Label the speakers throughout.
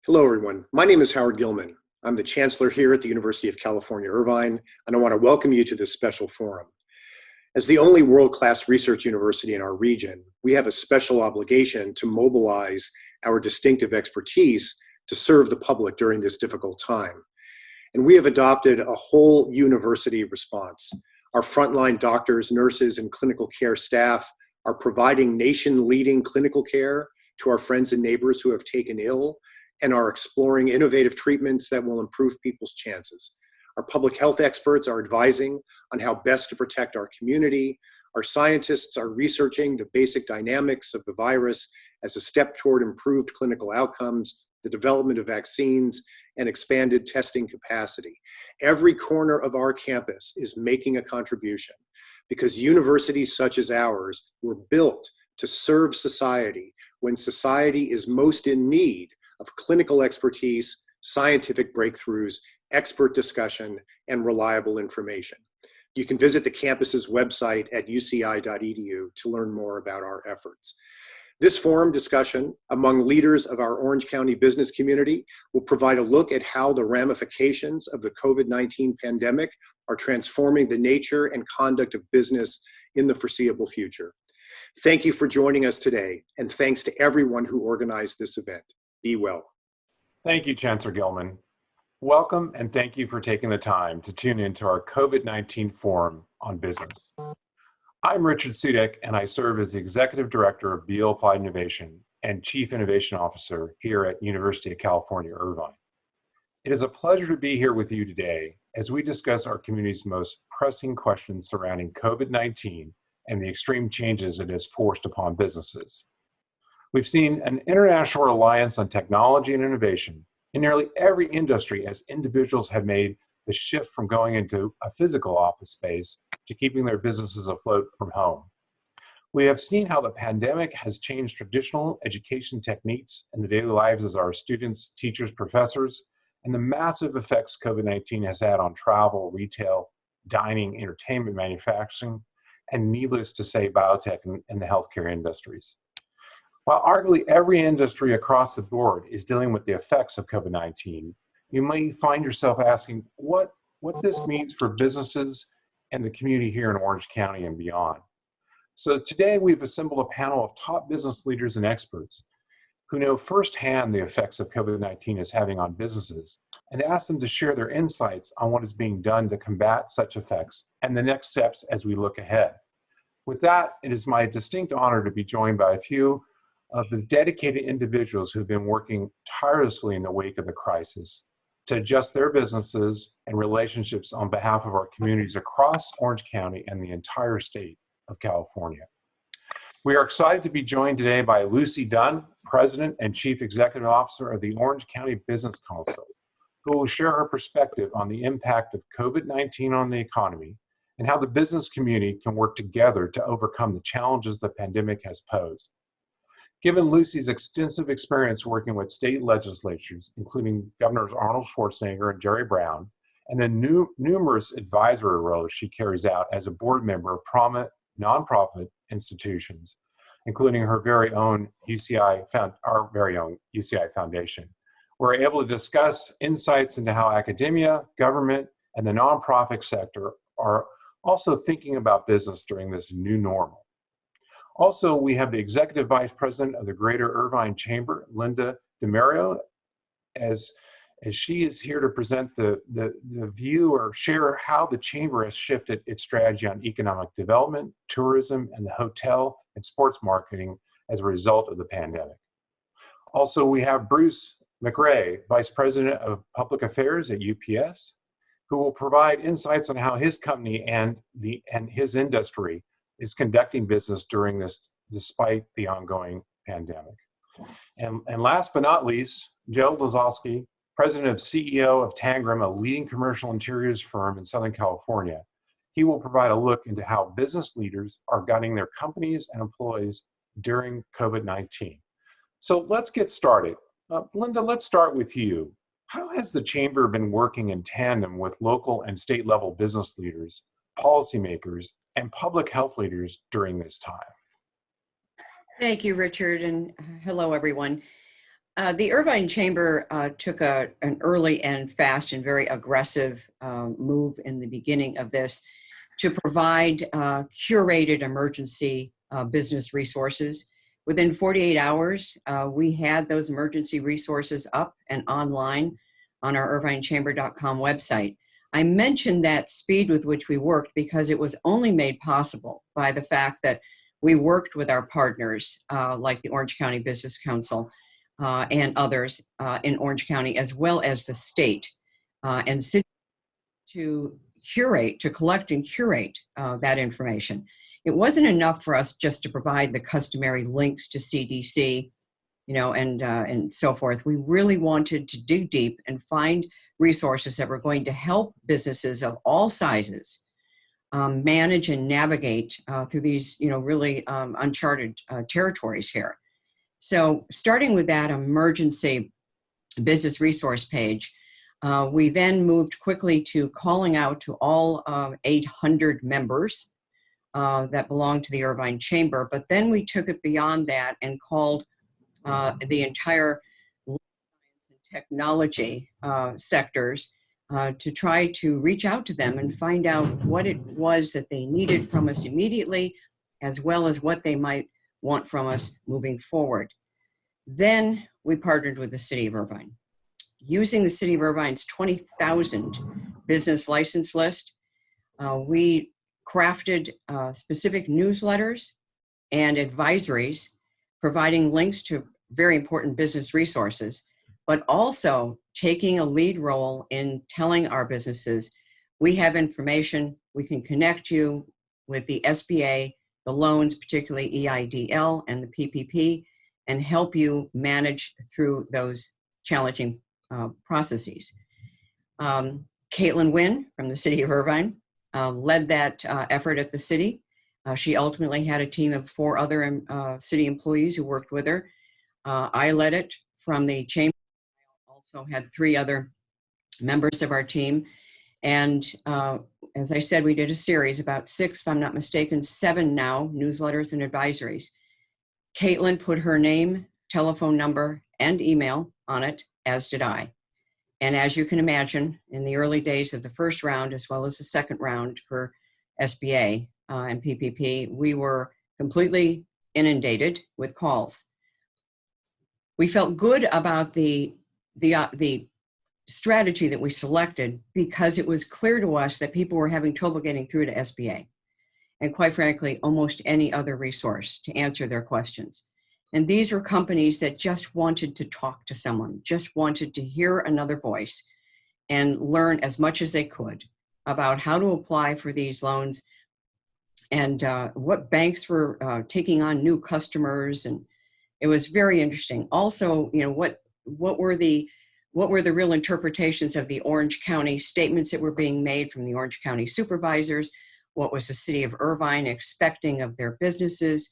Speaker 1: Hello, everyone. My name is Howard Gilman. I'm the Chancellor here at the University of California, Irvine, and I want to welcome you to this special forum. As the only world-class research university in our region, we have a special obligation to mobilize our distinctive expertise to serve the public during this difficult time. And we have adopted a whole university response. Our frontline doctors, nurses, and clinical care staff are providing nation-leading clinical care to our friends and neighbors who have taken ill and are exploring innovative treatments that will improve people's chances. Our public health experts are advising on how best to protect our community. Our scientists are researching the basic dynamics of the virus as a step toward improved clinical outcomes, the development of vaccines, and expanded testing capacity. Every corner of our campus is making a contribution because universities such as ours were built to serve society when society is most in need of clinical expertise, scientific breakthroughs, expert discussion, and reliable information. You can visit the campus's website at uci.edu to learn more about our efforts. This forum discussion among leaders of our Orange County business community will provide a look at how the ramifications of the COVID-19 pandemic are transforming the nature and conduct of business in the foreseeable future. Thank you for joining us today, and thanks to everyone who organized this event. Be well.
Speaker 2: Thank you, Chancellor Gilman. Welcome, and thank you for taking the time to tune into our COVID-19 Forum on Business. I'm Richard Sudek, and I serve as the Executive Director of BO Applied Innovation and Chief Innovation Officer here at University of California, Irvine. It is a pleasure to be here with you today as we discuss our community's most pressing questions surrounding COVID-19 and the extreme changes it has forced upon businesses. We've seen an international reliance on technology and innovation in nearly every industry as individuals have made the shift from going into a physical office space to keeping their businesses afloat from home. We have seen how the pandemic has changed traditional education techniques in the daily lives of our students, teachers, professors, and the massive effects COVID-19 has had on travel, retail, dining, entertainment, manufacturing, and needless to say, biotech and the healthcare industries. While arguably every industry across the board is dealing with the effects of COVID-19, you may find yourself asking what this means for businesses and the community here in Orange County and beyond. So today we've assembled a panel of top business leaders and experts who know firsthand the effects of COVID-19 is having on businesses and ask them to share their insights on what is being done to combat such effects and the next steps as we look ahead. With that, it is my distinct honor to be joined by a few of the dedicated individuals who've been working tirelessly in the wake of the crisis to adjust their businesses and relationships on behalf of our communities across Orange County and the entire state of California. We are excited to be joined today by Lucy Dunn, President and Chief Executive Officer of the Orange County Business Council, who will share her perspective on the impact of COVID-19 on the economy and how the business community can work together to overcome the challenges the pandemic has posed. Given Lucy's extensive experience working with state legislatures, including Governors Arnold Schwarzenegger and Jerry Brown, and the numerous advisory roles she carries out as a board member of prominent nonprofit institutions, including her very own our very own UCI Foundation, we're able to discuss insights into how academia, government, and the nonprofit sector are also thinking about business during this new normal. Also, we have the Executive Vice President of the Greater Irvine Chamber, Linda DeMario, as she is here to present the view or share how the Chamber has shifted its strategy on economic development, tourism, and the hotel and sports marketing as a result of the pandemic. Also, we have Bruce McRae, Vice President of Public Affairs at UPS, who will provide insights on how his company and his industry is conducting business during this, despite the ongoing pandemic. And last but not least, Joe Lazowski, President and CEO of Tangram, a leading commercial interiors firm in Southern California. He will provide a look into how business leaders are guiding their companies and employees during COVID-19. So let's get started. Linda, let's start with you. How has the Chamber been working in tandem with local and state level business leaders, policymakers, and public health leaders during this time?
Speaker 3: Thank you, Richard, and hello, everyone. The Irvine Chamber took an early and fast and very aggressive move in the beginning of this to provide curated emergency business resources. Within 48 hours, we had those emergency resources up and online on our irvinechamber.com website. I mentioned that speed with which we worked because it was only made possible by the fact that we worked with our partners like the Orange County Business Council and others in Orange County, as well as the state and city, to collect and curate that information. It wasn't enough for us just to provide the customary links to CDC, and so forth. We really wanted to dig deep and find resources that were going to help businesses of all sizes manage and navigate through these, really uncharted territories here. So starting with that emergency business resource page, we then moved quickly to calling out to all 800 members that belong to the Irvine Chamber. But then we took it beyond that and called the entire life science and technology sectors to try to reach out to them and find out what it was that they needed from us immediately, as well as what they might want from us moving forward. Then we partnered with the City of Irvine. Using the City of Irvine's 20,000 business license list, we crafted specific newsletters and advisories, providing links to very important business resources, but also taking a lead role in telling our businesses, we have information, we can connect you with the SBA, the loans, particularly EIDL and the PPP, and help you manage through those challenging processes. Caitlin Wynn from the City of Irvine led that effort at the city. She ultimately had a team of 4 other city employees who worked with her. I led it from the chamber. I also had 3 other members of our team. And as I said, we did a series, about 6, if I'm not mistaken, 7 now, newsletters and advisories. Caitlin put her name, telephone number, and email on it, as did I. And as you can imagine, in the early days of the first round, as well as the second round for SBA and PPP, we were completely inundated with calls. We felt good about the strategy that we selected because it was clear to us that people were having trouble getting through to SBA. And quite frankly, almost any other resource to answer their questions. And these were companies that just wanted to talk to someone, just wanted to hear another voice and learn as much as they could about how to apply for these loans and what banks were taking on new customers. And it was very interesting. Also, what were the real interpretations of the Orange County statements that were being made from the Orange County supervisors? What was the City of Irvine expecting of their businesses?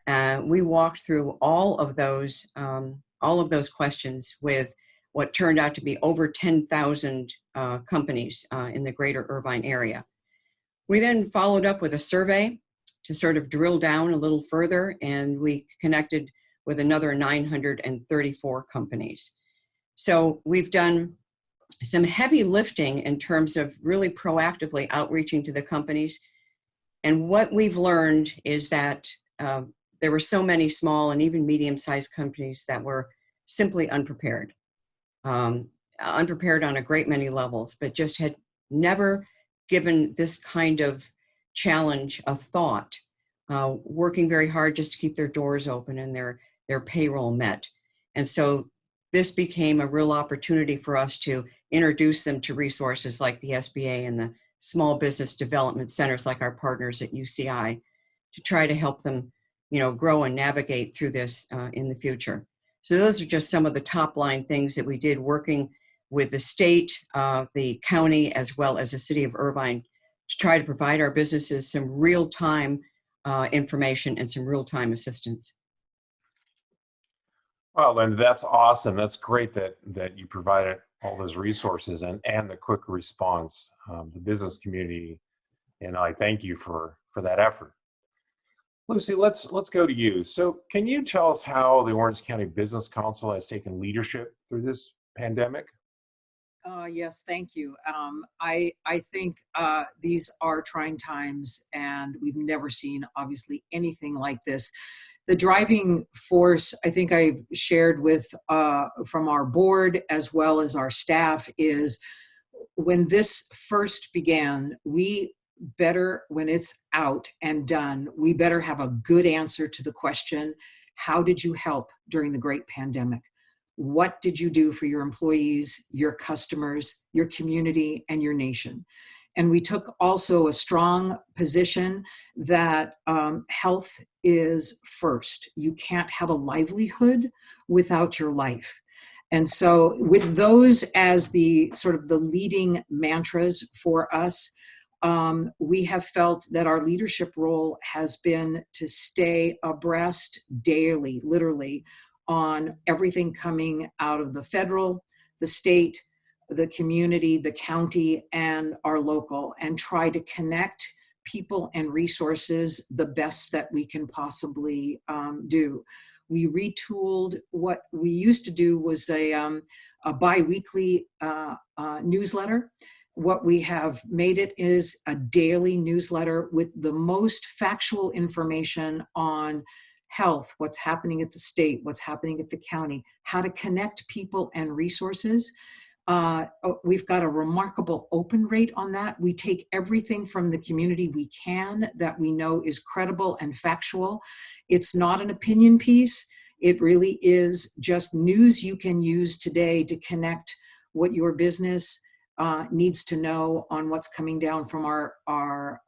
Speaker 3: We walked through all of those questions with what turned out to be over 10,000 companies in the greater Irvine area. We then followed up with a survey to sort of drill down a little further, and we connected with another 934 companies. So we've done some heavy lifting in terms of really proactively outreaching to the companies. And what we've learned is that there were so many small and even medium-sized companies that were simply unprepared. Unprepared on a great many levels, but just had never given this kind of challenge a thought, working very hard just to keep their doors open and their payroll met. And so this became a real opportunity for us to introduce them to resources like the SBA and the small business development centers like our partners at UCI to try to help them, grow and navigate through this in the future. So those are just some of the top line things that we did working with the state, the county, as well as the City of Irvine to try to provide our businesses some real-time information and some real-time assistance.
Speaker 2: Well, Linda, that's awesome. That's great that you provided all those resources and the quick response, the business community, and I thank you for that effort. Lucy, let's go to you. So can you tell us how the Orange County Business Council has taken leadership through this pandemic?
Speaker 4: Yes, thank you. I think these are trying times, and we've never seen, obviously, anything like this. The driving force, I think I've shared with from our board as well as our staff, is when this first began, when it's out and done, we better have a good answer to the question, how did you help during the great pandemic? What did you do for your employees, your customers, your community, and your nation? And we took also a strong position that health is first. You can't have a livelihood without your life. And so with those as the sort of the leading mantras for us, we have felt that our leadership role has been to stay abreast daily, literally, on everything coming out of the federal, the state, the community, the county, and our local, and try to connect people and resources the best that we can possibly do. We retooled. What we used to do was a bi-weekly newsletter. What we have made it is a daily newsletter with the most factual information on health, what's happening at the state, what's happening at the county, how to connect people and resources. We've got a remarkable open rate on that. We take everything from the community we can that we know is credible and factual. It's not an opinion piece. It really is just news you can use today to connect what your business needs to know on what's coming down from our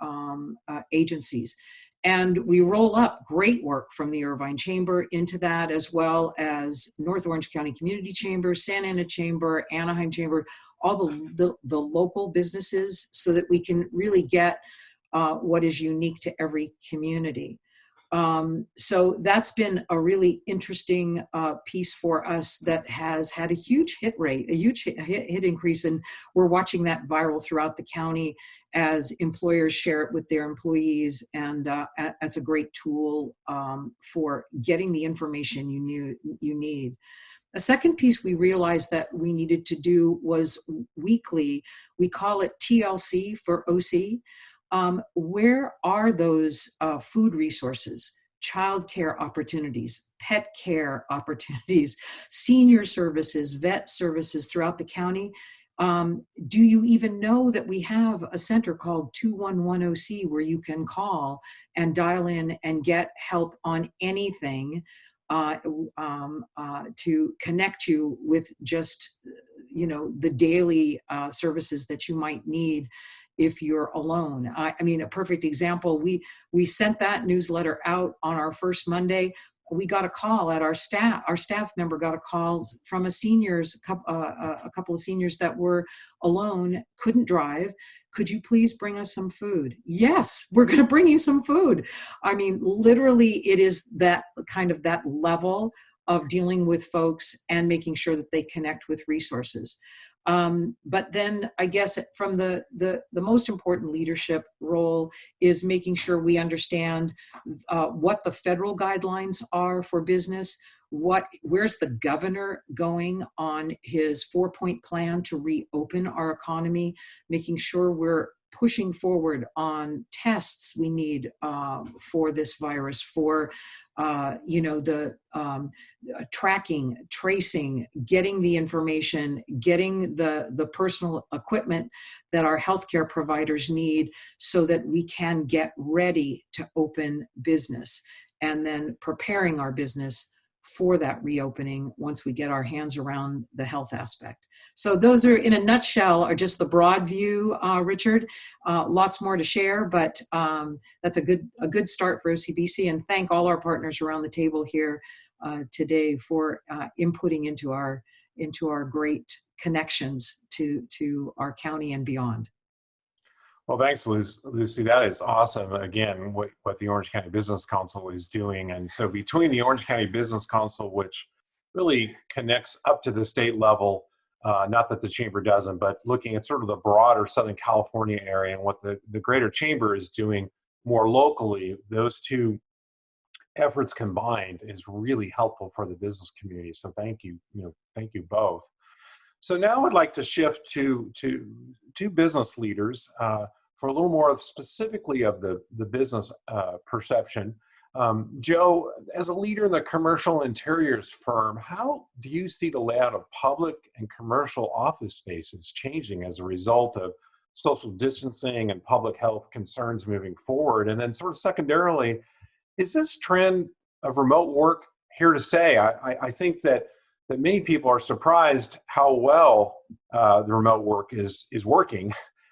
Speaker 4: agencies. And we roll up great work from the Irvine Chamber into that, as well as North Orange County Community Chamber, Santa Ana Chamber, Anaheim Chamber, all the local businesses, so that we can really get what is unique to every community. So that's been a really interesting piece for us that has had a huge hit rate, a huge hit increase, and we're watching that viral throughout the county as employers share it with their employees, and that's a great tool for getting the information you need. A second piece we realized that we needed to do was weekly. We call it TLC for OC. Where are those food resources, childcare opportunities, pet care opportunities, senior services, vet services throughout the county? Do you even know that we have a center called 211OC where you can call and dial in and get help on anything to connect you with just, the daily services that you might need if you're alone. I mean, a perfect example, we sent that newsletter out on our first Monday. We got a call at our staff member got a call from a couple of seniors that were alone, couldn't drive. Could you please bring us some food? Yes, we're going to bring you some food. I mean, literally, it is that kind of that level of dealing with folks and making sure that they connect with resources. But then I guess from the most important leadership role is making sure we understand what the federal guidelines are for business, where's the governor going on his 4-point plan to reopen our economy, making sure we're pushing forward on tests we need for this virus, for the tracking, tracing, getting the information, getting the personal equipment that our healthcare providers need so that we can get ready to open business, and then preparing our business for that reopening once we get our hands around the health aspect. So those are, in a nutshell, are just the broad view, Richard. Lots more to share, but that's a good start for OCBC, and thank all our partners around the table here today for inputting into our great connections to our county and beyond.
Speaker 2: Well, thanks, Lucy. That is awesome. Again, what the Orange County Business Council is doing. And so between the Orange County Business Council, which really connects up to the state level, not that the chamber doesn't, but looking at sort of the broader Southern California area and what the greater chamber is doing more locally, those two efforts combined is really helpful for the business community. So thank you, thank you both. So now I'd like to shift to business leaders for a little more specifically of the business perception. Joe, as a leader in the commercial interiors firm, how do you see the layout of public and commercial office spaces changing as a result of social distancing and public health concerns moving forward? And then sort of secondarily, is this trend of remote work here to stay? I think that many people are surprised how well the remote work is working.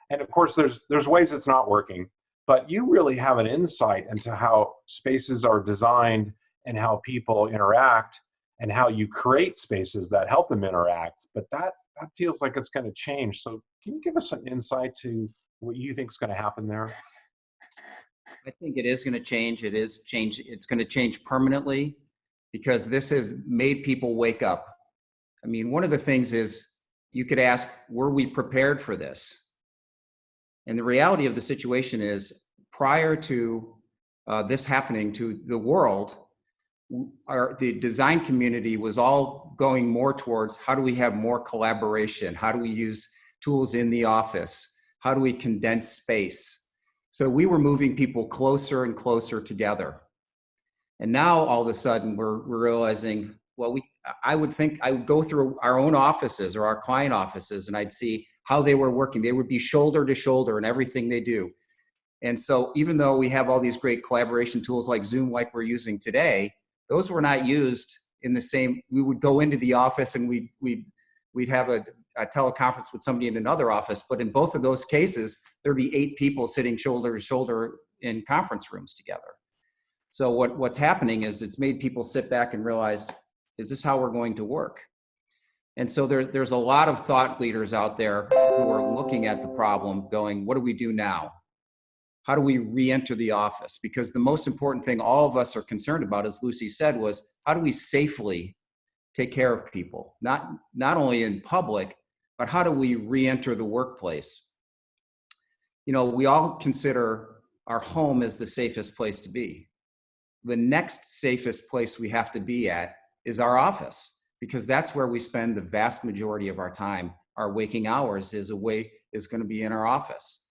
Speaker 2: And of course, there's ways it's not working. But you really have an insight into how spaces are designed and how people interact and how you create spaces that help them interact. But that feels like it's going to change. So can you give us an insight to what you think is going to happen there?
Speaker 5: I think it is going to change. It's going to change permanently because this has made people wake up. I mean, one of the things is you could ask, were we prepared for this? And the reality of the situation is, prior to this happening to the world, the design community was all going more towards how do we have more collaboration? How do we use tools in the office? How do we condense space? So we were moving people closer and closer together. And now all of a sudden we're realizing, well, I would go through our own offices or our client offices and I'd see how they were working. They would be shoulder to shoulder in everything they do. And so even though we have all these great collaboration tools like Zoom, like we're using today, those were not used in the same. We would go into the office and we'd have a teleconference with somebody in another office. But in both of those cases, there'd be 8 people sitting shoulder to shoulder in conference rooms together. So what's happening is it's made people sit back and realize, is this how we're going to work? And so there's a lot of thought leaders out there who are looking at the problem going, what do we do now? How do we re-enter the office? Because the most important thing all of us are concerned about, as Lucy said, was how do we safely take care of people? Not only in public, but how do we re-enter the workplace? We all consider our home as the safest place to be. The next safest place we have to be at is our office, because that's where we spend the vast majority of our time. Our waking hours is going to be in our office.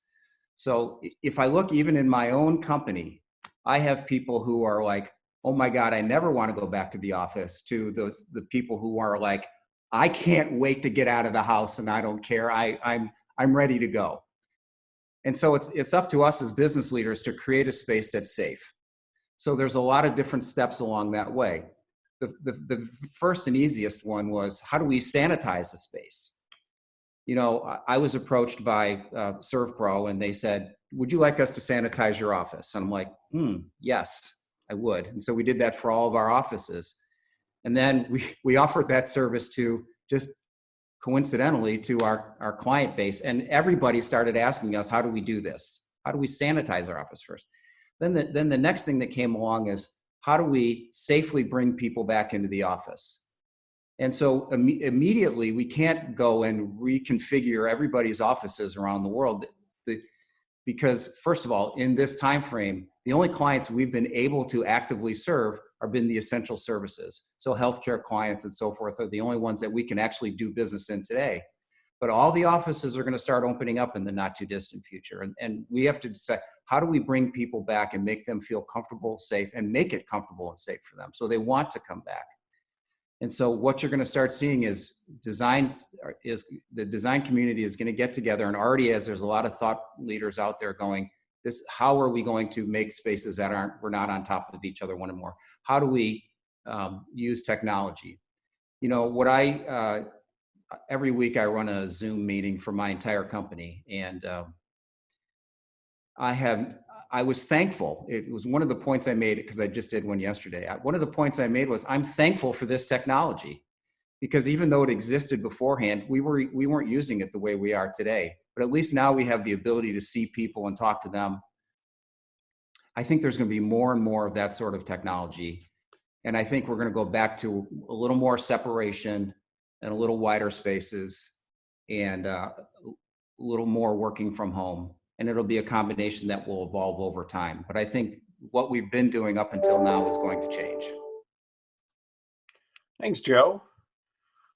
Speaker 5: So if I look even in my own company, I have people who are like, oh my God, I never want to go back to the office, to the people who are like, I can't wait to get out of the house and I don't care. I'm ready to go. And so it's up to us as business leaders to create a space that's safe. So there's a lot of different steps along that way. The first and easiest one was, how do we sanitize a space? I was approached by ServPro and they said, would you like us to sanitize your office? And I'm like, yes, I would. And so we did that for all of our offices. And then we offered that service to, just coincidentally, to our client base. And everybody started asking us, how do we do this? How do we sanitize our office first? Then the next thing that came along is, how do we safely bring people back into the office? And so immediately we can't go and reconfigure everybody's offices around the world, because first of all, in this time frame, the only clients we've been able to actively serve have been the essential services. So healthcare clients and so forth are the only ones that we can actually do business in today. But all the offices are going to start opening up in the not too distant future. And we have to decide, how do we bring people back and make them feel comfortable, safe, and make it comfortable and safe for them so they want to come back? And so what you're going to start seeing is the design community is going to get together, and already as there's a lot of thought leaders out there going, how are we going to make spaces that we're not on top of each other one and more? How do we use technology? Every week I run a Zoom meeting for my entire company, and I was thankful. It was one of the points I made, because I just did one yesterday. One of the points I made was, I'm thankful for this technology, because even though it existed beforehand, we weren't using it the way we are today. But at least now we have the ability to see people and talk to them. I think there's going to be more and more of that sort of technology. And I think we're going to go back to a little more separation and a little wider spaces and a little more working from home. And it'll be a combination that will evolve over time. But I think what we've been doing up until now is going to change.
Speaker 2: Thanks, Joe.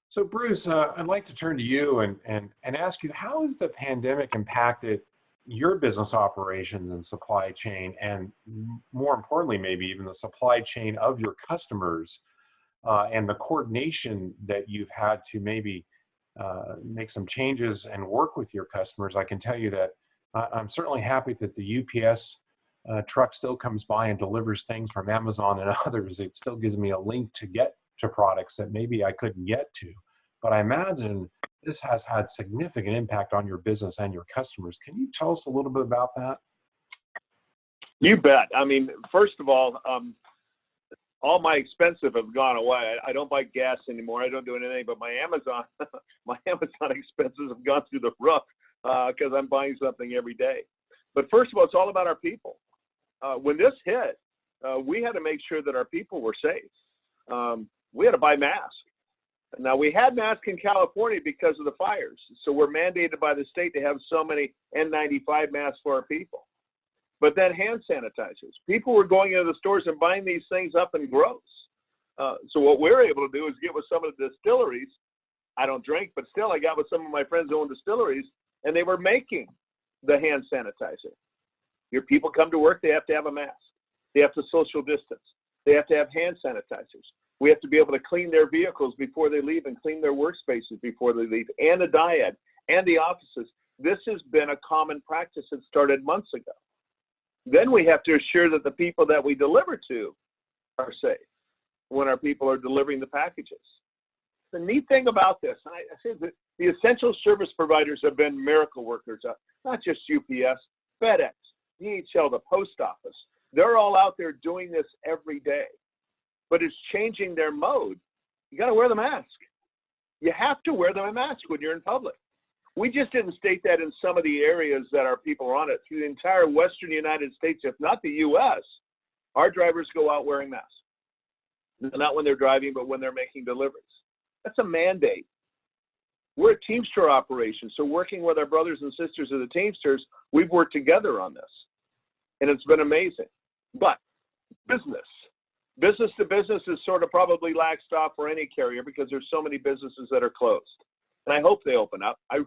Speaker 2: So Bruce, I'd like to turn to you and ask you, how has the pandemic impacted your business operations and supply chain, and more importantly, maybe even the supply chain of your customers, and the coordination that you've had to maybe make some changes and work with your customers? I can tell you that I'm certainly happy that the UPS truck still comes by and delivers things from Amazon and others. It still gives me a link to get to products that maybe I couldn't get to. But I imagine this has had significant impact on your business and your customers. Can you tell us a little bit about that?
Speaker 6: You bet. I mean, first of all my expensive have gone away. I don't buy gas anymore. I don't do anything, but my Amazon expenses have gone through the roof because I'm buying something every day. But first of all, it's all about our people. When this hit, we had to make sure that our people were safe. We had to buy masks. Now, we had masks in California because of the fires, so we're mandated by the state to have so many N95 masks for our people. But then hand sanitizers. People were going into the stores and buying these things up in gross. So what we're able to do is get with some of the distilleries. I don't drink, but still I got with some of my friends who own distilleries, and they were making the hand sanitizer. Your people come to work, they have to have a mask. They have to social distance. They have to have hand sanitizers. We have to be able to clean their vehicles before they leave and clean their workspaces before they leave, and the dyad and the offices. This has been a common practice that started months ago. Then we have to assure that the people that we deliver to are safe when our people are delivering the packages. The neat thing about this, and I say that the essential service providers have been miracle workers, not just UPS, FedEx, DHL, the post office. They're all out there doing this every day. But it's changing their mode. You got to wear the mask. You have to wear the mask when you're in public. We just didn't state that in some of the areas that our people are on it. Through the entire Western United States, if not the U.S., our drivers go out wearing masks. Not when they're driving, but when they're making deliveries. That's a mandate. We're a Teamster operation, so working with our brothers and sisters of the Teamsters, we've worked together on this. And it's been amazing. But business to business is sort of probably laxed off for any carrier because there's so many businesses that are closed. And I hope they open up. I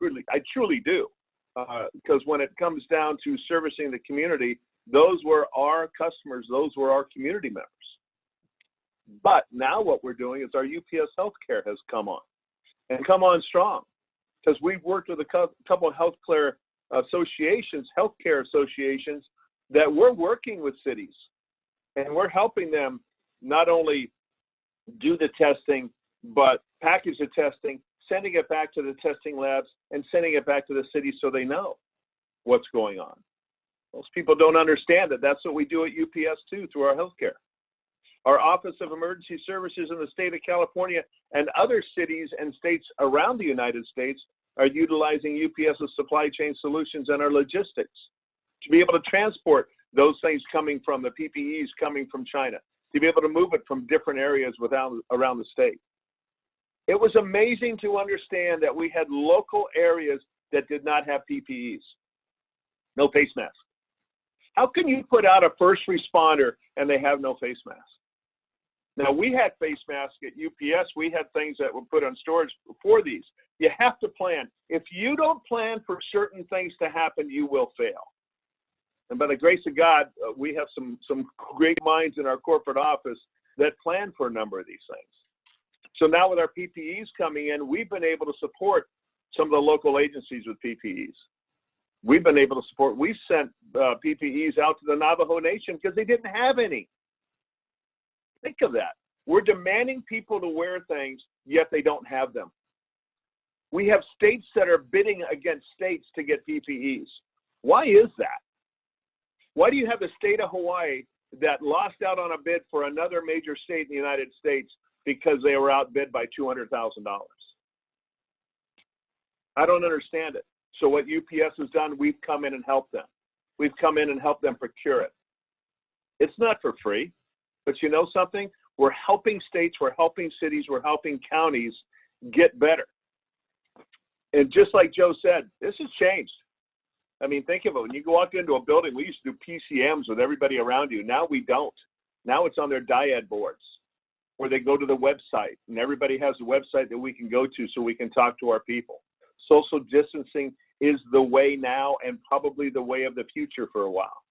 Speaker 6: truly do. Because when it comes down to servicing the community, those were our customers. Those were our community members. But now what we're doing is our UPS Healthcare has come on, and come on strong. Because we've worked with a couple of healthcare associations that we're working with cities. And we're helping them not only do the testing, but package the testing, sending it back to the testing labs, and sending it back to the city so they know what's going on. Most people don't understand that. That's what we do at UPS too, through our healthcare. Our Office of Emergency Services in the state of California and other cities and states around the United States are utilizing UPS's supply chain solutions and our logistics to be able to transport those things coming from the PPEs coming from China, to be able to move it from different areas around the state. It was amazing to understand that we had local areas that did not have PPEs, no face masks. How can you put out a first responder and they have no face mask? Now, we had face masks at UPS. We had things that were put on storage for these. You have to plan. If you don't plan for certain things to happen, you will fail. And by the grace of God, we have some great minds in our corporate office that plan for a number of these things. So now with our PPEs coming in, we've been able to support some of the local agencies with PPEs. We've been able to support, we sent PPEs out to the Navajo Nation because they didn't have any. Think of that. We're demanding people to wear things, yet they don't have them. We have states that are bidding against states to get PPEs. Why is that? Why do you have the state of Hawaii that lost out on a bid for another major state in the United States because they were outbid by $200,000? I don't understand it. So what UPS has done, we've come in and helped them. We've come in and helped them procure it. It's not for free, but you know something? We're helping states, we're helping cities, we're helping counties get better. And just like Joe said, this has changed. I mean, think of it. When you walk into a building, we used to do PCMs with everybody around you. Now we don't. Now it's on their dyad boards, where they go to the website, and everybody has a website that we can go to so we can talk to our people. Social distancing is the way now and probably the way of the future for a while.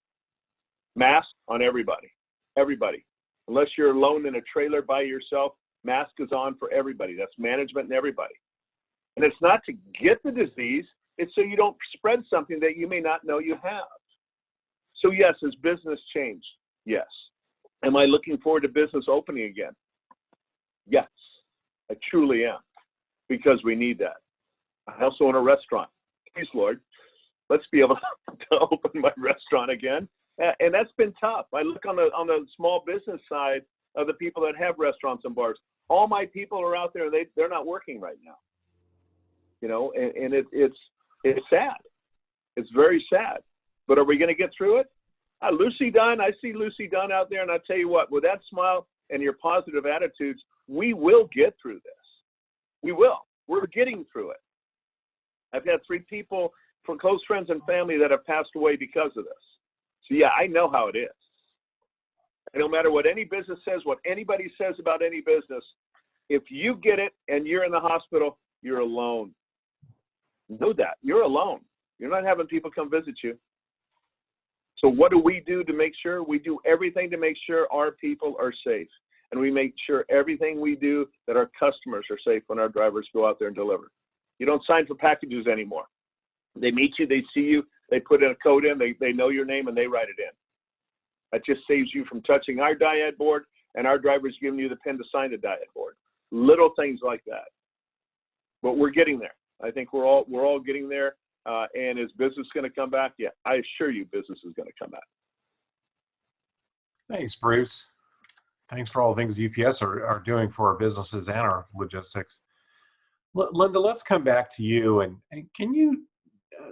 Speaker 6: Mask on everybody, everybody. Unless you're alone in a trailer by yourself, mask is on for everybody. That's management and everybody. And it's not to get the disease, it's so you don't spread something that you may not know you have. So yes, has business changed? Yes. Am I looking forward to business opening again? Yes, I truly am, because we need that. I also own a restaurant. Please, Lord, let's be able to open my restaurant again. And that's been tough. I look on the small business side of the people that have restaurants and bars. All my people are out there. They're not working right now. You know, and it's sad. It's very sad. But are we going to get through it? Lucy Dunn, I see Lucy Dunn out there, and I tell you what, with that smile and your positive attitudes, we will get through this. We will. We're getting through it. I've had 3 people from close friends and family that have passed away because of this. So yeah, I know how it is. And no matter what any business says, what anybody says about any business, if you get it and you're in the hospital, you're alone. Know that. You're alone. You're not having people come visit you. So what do we do to make sure? We do everything to make sure our people are safe. And we make sure everything we do that our customers are safe when our drivers go out there and deliver. You don't sign for packages anymore. They meet you, they see you, they put in a code in, they know your name, and they write it in. That just saves you from touching our dyad board and our drivers giving you the pen to sign the dyad board. Little things like that. But we're getting there. I think we're all getting there. And is business going to come back? Yeah, I assure you business is going to come back.
Speaker 2: Thanks, Bruce. Thanks for all the things UPS are doing for our businesses and our logistics. Linda, let's come back to you. And can you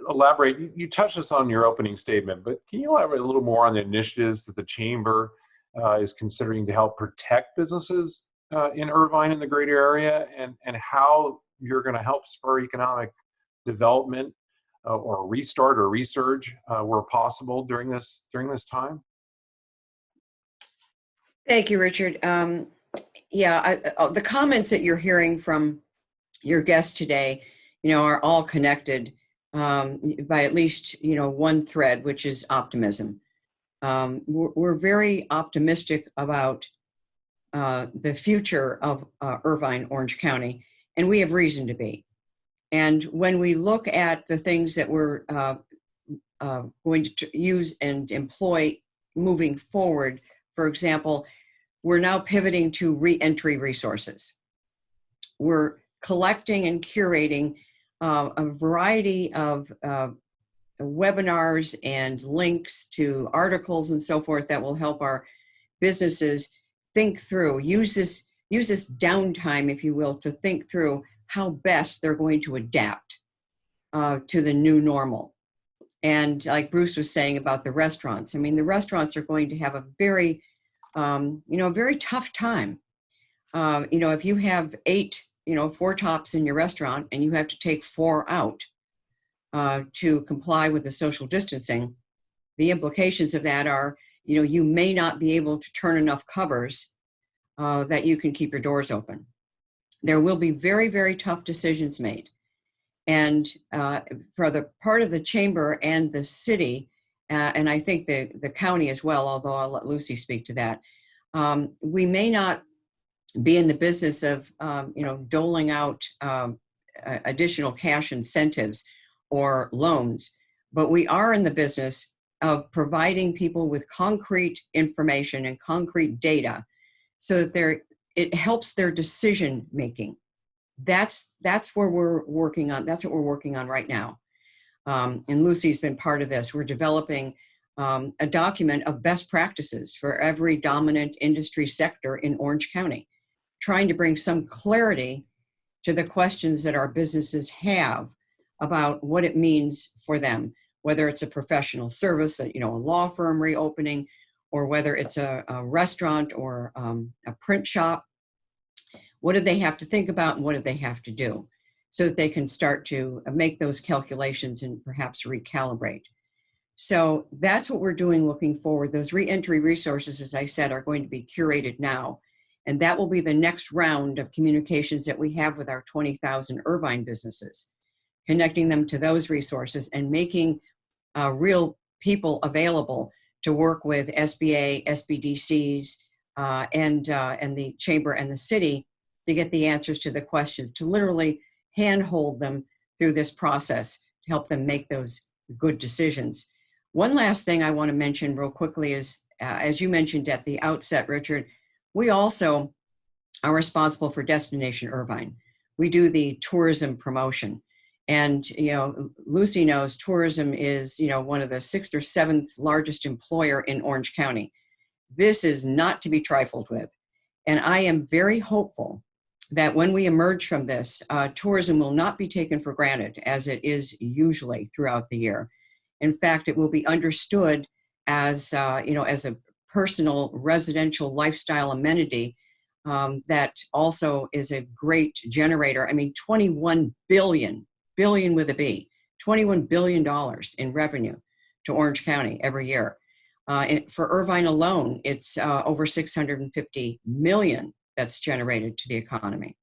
Speaker 2: elaborate? You touched us on your opening statement, but can you elaborate a little more on the initiatives that the Chamber is considering to help protect businesses in Irvine and the greater area, and how you're going to help spur economic development or restart or resurge where possible during this time?
Speaker 3: Thank you, Richard. The comments that you're hearing from your guests today, are all connected by at least, one thread, which is optimism. We're very optimistic about the future of Irvine, Orange County, and we have reason to be. And when we look at the things that we're going to use and employ moving forward, for example, we're now pivoting to re-entry resources. We're collecting and curating a variety of webinars and links to articles and so forth that will help our businesses think through, use this downtime, if you will, to think through how best they're going to adapt to the new normal. And like Bruce was saying about the restaurants, I mean, the restaurants are going to have a very, very tough time. If you have 8, 4 tops in your restaurant and you have to take 4 out to comply with the social distancing, the implications of that are, you may not be able to turn enough covers that you can keep your doors open. There will be very, very tough decisions made. And for the part of the Chamber and the city, and I think the county as well, although I'll let Lucy speak to that, we may not be in the business of, doling out additional cash incentives or loans, but we are in the business of providing people with concrete information and concrete data so that it helps their decision making. That's where we're working on. That's what we're working on right now. And Lucy's been part of this. We're developing a document of best practices for every dominant industry sector in Orange County, trying to bring some clarity to the questions that our businesses have about what it means for them, whether it's a professional service, a law firm reopening, or whether it's a restaurant or a print shop. What do they have to think about and what do they have to do? so that they can start to make those calculations and perhaps recalibrate. So that's what we're doing looking forward. Those reentry resources, as I said, are going to be curated now. And that will be the next round of communications that we have with our 20,000 Irvine businesses, connecting them to those resources and making real people available to work with SBA, SBDCs, and the chamber and the city to get the answers to the questions, to literally handhold them through this process to help them make those good decisions. One last thing I want to mention real quickly is, as you mentioned at the outset, Richard, we also are responsible for Destination Irvine. We do the tourism promotion. And, Lucy knows tourism is, one of the 6th or 7th largest employer in Orange County. This is not to be trifled with. And I am very hopeful that when we emerge from this, tourism will not be taken for granted as it is usually throughout the year. In fact, it will be understood as, as a personal residential lifestyle amenity that also is a great generator. I mean, 21 billion with a B, $21 billion in revenue to Orange County every year. For Irvine alone, it's over 650 million that's generated to the economy.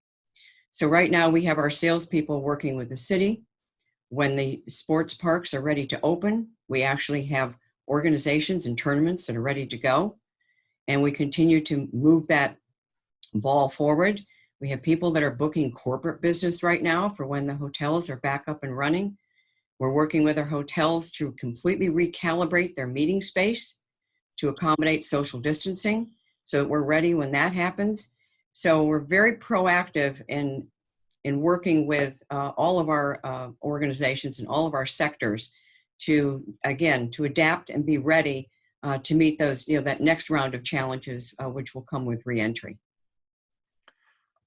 Speaker 3: So right now we have our salespeople working with the city. When the sports parks are ready to open, we actually have organizations and tournaments that are ready to go. And we continue to move that ball forward. We have people that are booking corporate business right now for when the hotels are back up and running. We're working with our hotels to completely recalibrate their meeting space to accommodate social distancing so that we're ready when that happens. So we're very proactive in working with all of our organizations and all of our sectors to adapt and be ready to meet those, that next round of challenges, which will come with reentry.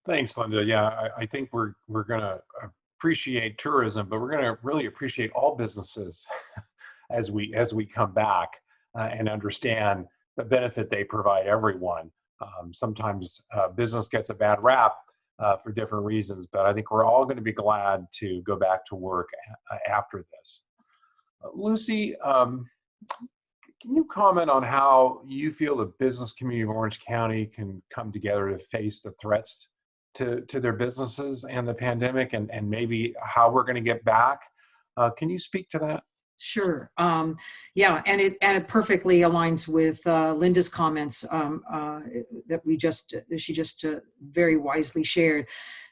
Speaker 2: Thanks, Linda. Yeah, I think we're going to appreciate tourism, but we're going to really appreciate all businesses as we come back and understand the benefit they provide everyone. Sometimes business gets a bad rap for different reasons, but I think we're all going to be glad to go back to work after this. Lucy, can you comment on how you feel the business community of Orange County can come together to face the threats to their businesses and the pandemic, and maybe how we're going to get back? Can you speak to that?
Speaker 4: Sure. Yeah, and it perfectly aligns with Linda's comments that she just very wisely shared.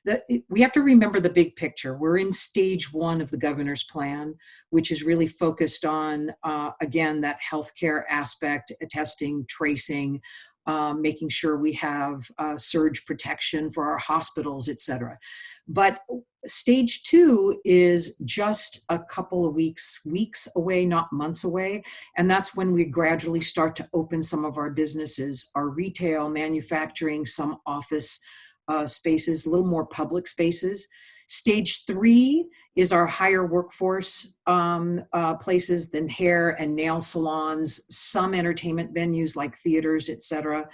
Speaker 4: That we have to remember the big picture. We're in stage 1 of the governor's plan, which is really focused on again that healthcare aspect, testing, tracing, making sure we have surge protection for our hospitals, et cetera. But stage 2 is just a couple of weeks away, not months away. And that's when we gradually start to open some of our businesses, our retail, manufacturing, some office spaces, a little more public spaces. Stage 3 is our higher workforce places than hair and nail salons, some entertainment venues like theaters, et cetera.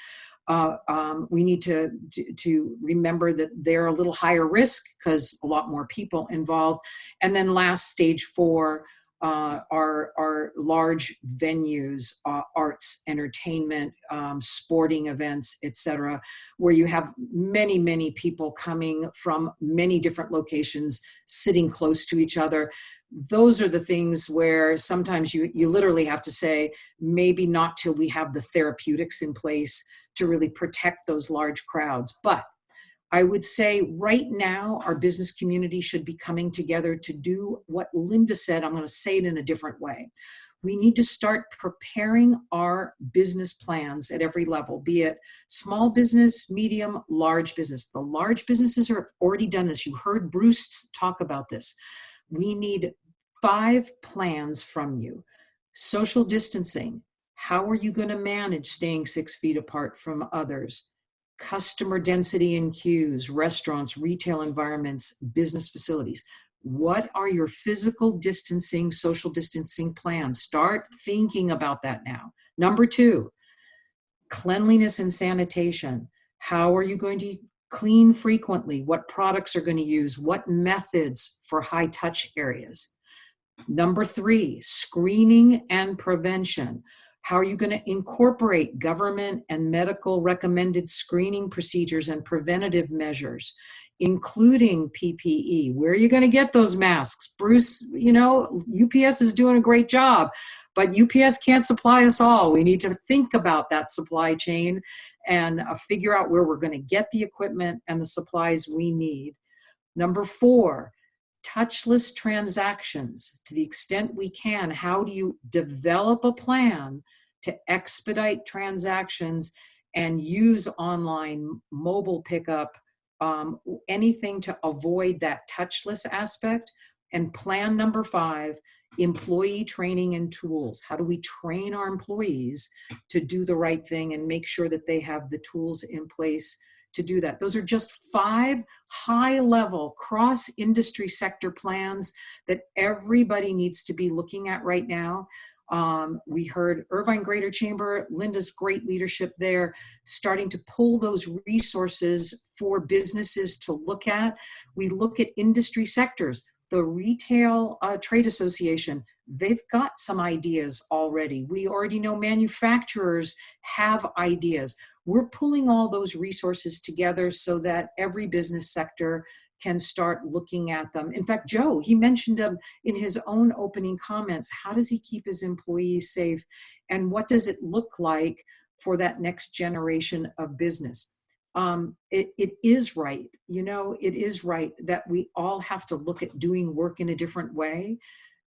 Speaker 4: We need to remember that they're a little higher risk because a lot more people involved. And then last, stage 4, are large venues, arts, entertainment, sporting events, etc., where you have many, many people coming from many different locations, sitting close to each other. Those are the things where sometimes you literally have to say, maybe not till we have the therapeutics in place to really protect those large crowds. But I would say right now, our business community should be coming together to do what Linda said. I'm going to say it in a different way. We need to start preparing our business plans at every level, be it small business, medium, large business. The large businesses have already done this. You heard Bruce talk about this. We need 5 plans from you. Social distancing. How are you going to manage staying 6 feet apart from others? Customer density in queues, restaurants, retail environments, business facilities. What are your physical distancing, social distancing plans? Start thinking about that now. Number 2, cleanliness and sanitation. How are you going to clean frequently, what products are going to use, what methods for high touch areas. Number 3, screening and prevention. How are you going to incorporate government and medical recommended screening procedures and preventative measures, including PPE? Where are you going to get those masks? Bruce, UPS is doing a great job, but UPS can't supply us all. We need to think about that supply chain and figure out where we're going to get the equipment and the supplies we need. Number 4, touchless transactions. To the extent we can, how do you develop a plan to expedite transactions and use online mobile pickup, anything to avoid that touchless aspect? And plan number 5, employee training and tools. How do we train our employees to do the right thing and make sure that they have the tools in place to do that? Those are just 5 high-level cross-industry sector plans that everybody needs to be looking at right now. We heard Irvine Greater Chamber, Linda's great leadership there, starting to pull those resources for businesses to look at. We look at industry sectors. The Retail Trade Association, they've got some ideas already. We already know manufacturers have ideas. We're pulling all those resources together so that every business sector can start looking at them. In fact, Joe, he mentioned them in his own opening comments. How does he keep his employees safe? And what does it look like for that next generation of business? It is right, it is right that we all have to look at doing work in a different way.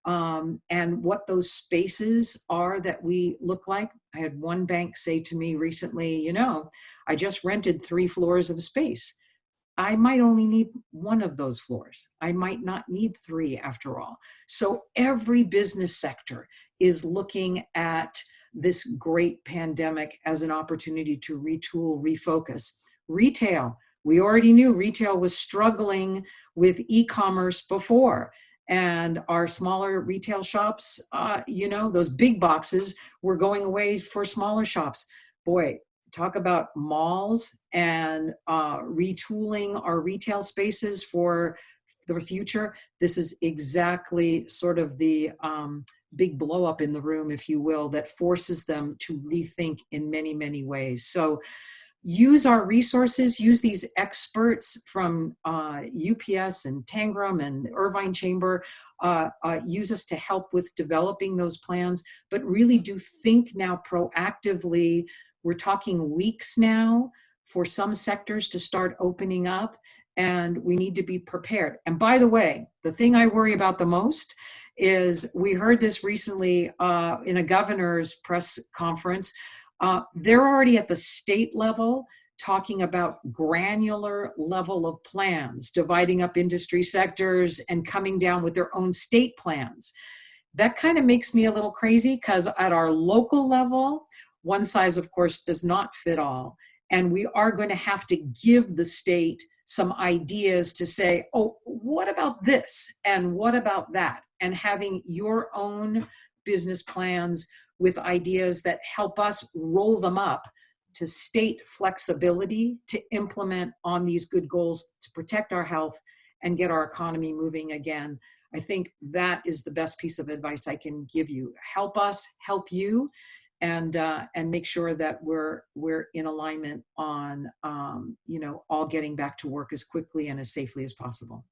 Speaker 4: And what those spaces are that we look like. I had one bank say to me recently, I just rented 3 floors of space. I might only need 1 of those floors. I might not need 3 after all. So every business sector is looking at this great pandemic as an opportunity to retool, refocus. Retail, we already knew retail was struggling with e-commerce before. And our smaller retail shops, those big boxes were going away for smaller shops. Boy, talk about malls and retooling our retail spaces for the future. This is exactly sort of the big blow up in the room, if you will, that forces them to rethink in many, many ways. So use our resources, use these experts from UPS and Tangram and Irvine Chamber, use us to help with developing those plans, but really do think now proactively. We're talking weeks now for some sectors to start opening up, and we need to be prepared. And by the way, the thing I worry about the most is we heard this recently in a governor's press conference. They're already at the state level talking about granular level of plans, dividing up industry sectors and coming down with their own state plans. That kind of makes me a little crazy because at our local level, one size, of course, does not fit all. And we are going to have to give the state some ideas to say, oh, what about this? And what about that? And having your own business plans with ideas that help us roll them up to state flexibility to implement on these good goals to protect our health and get our economy moving again. I think that is the best piece of advice I can give you. Help us, help you, and make sure that we're in alignment on all getting back to work as quickly and as safely as possible.